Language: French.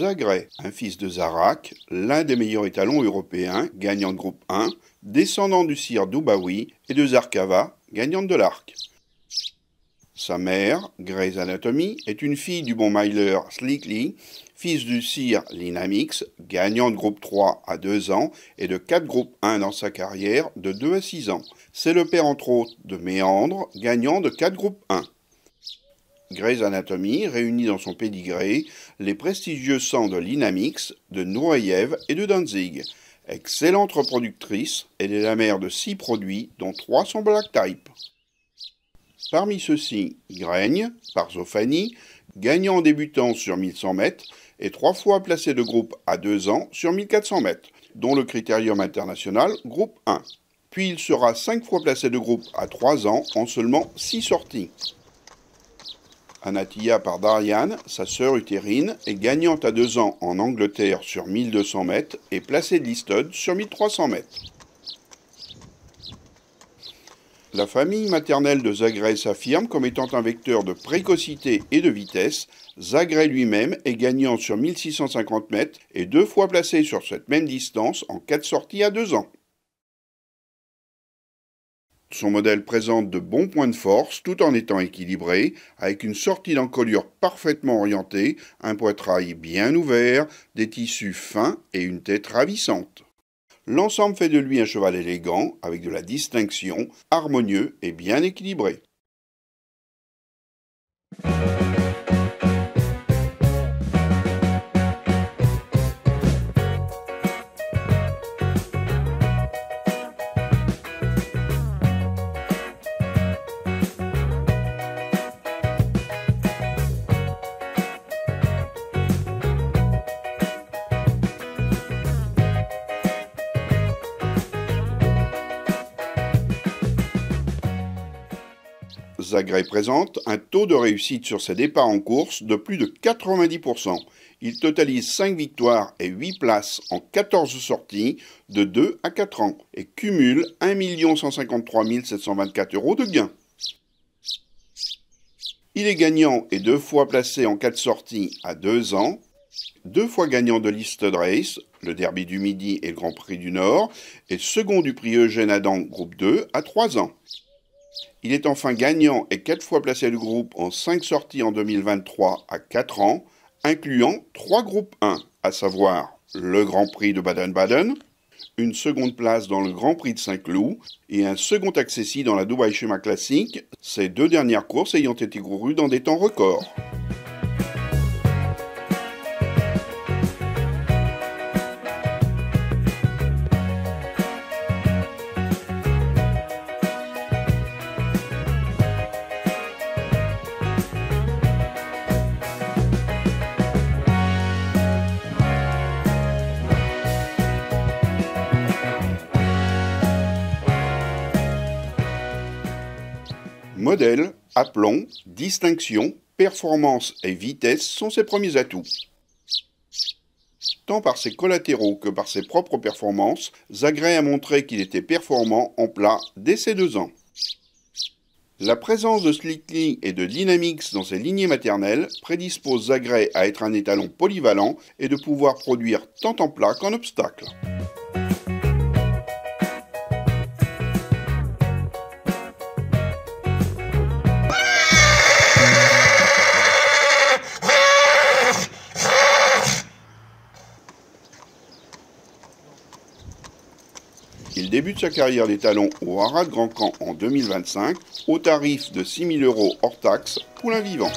Zagreb, un fils de Zarak, l'un des meilleurs étalons européens, gagnant de groupe 1, descendant du sire Dubawi et de Zarkava, gagnante de l'Arc. Sa mère, Grey's Anatomy, est une fille du bon miler Slickly, fils du sire Linamix, gagnant de groupe 3 à 2 ans et de 4 groupes 1 dans sa carrière de 2 à 6 ans. C'est le père entre autres de Méandre, gagnant de 4 groupes 1. Grey's Anatomy réunit dans son pédigré les prestigieux sangs de Linamix, de Nureyev et de Danzig. Excellente reproductrice, elle est la mère de 6 produits, dont 3 sont Black Type. Parmi ceux-ci, Graigne, Parzofani, gagnant en débutant sur 1100 mètres et 3 fois placé de groupe à 2 ans sur 1400 mètres, dont le critérium international groupe 1. Puis il sera 5 fois placé de groupe à 3 ans en seulement 6 sorties. Anatia Pardarian, sa sœur utérine, est gagnante à 2 ans en Angleterre sur 1200 mètres et placée de Listed sur 1300 mètres. La famille maternelle de Zagreb s'affirme comme étant un vecteur de précocité et de vitesse. Zagreb lui-même est gagnant sur 1650 mètres et 2 fois placé sur cette même distance en 4 sorties à 2 ans. Son modèle présente de bons points de force tout en étant équilibré, avec une sortie d'encolure parfaitement orientée, un poitrail bien ouvert, des tissus fins et une tête ravissante. L'ensemble fait de lui un cheval élégant, avec de la distinction, harmonieux et bien équilibré. Zagreb présente un taux de réussite sur ses départs en course de plus de 90%. Il totalise 5 victoires et 8 places en 14 sorties de 2 à 4 ans et cumule 1 153 724 € de gains. Il est gagnant et 2 fois placé en 4 sorties à 2 ans, 2 fois gagnant de Listed Race, le Derby du Midi et le Grand Prix du Nord, et second du prix Eugène Adam groupe 2 à 3 ans. Il est enfin gagnant et 4 fois placé de groupe en 5 sorties en 2023 à 4 ans, incluant 3 groupes 1, à savoir le Grand Prix de Baden-Baden, une seconde place dans le Grand Prix de Saint-Cloud et un second accessi dans la Dubai Shema Classic, ces 2 dernières courses ayant été courues dans des temps records. Modèle, aplomb, distinction, performance et vitesse sont ses premiers atouts. Tant par ses collatéraux que par ses propres performances, Zagreb a montré qu'il était performant en plat dès ses 2 ans. La présence de Slickly et de Linamix dans ses lignées maternelles prédispose Zagreb à être un étalon polyvalent et de pouvoir produire tant en plat qu'en obstacle. Il débute sa carrière d'étalon au Haras de Grand Camp en 2025 au tarif de 6 000 € hors taxe, poulain vivant.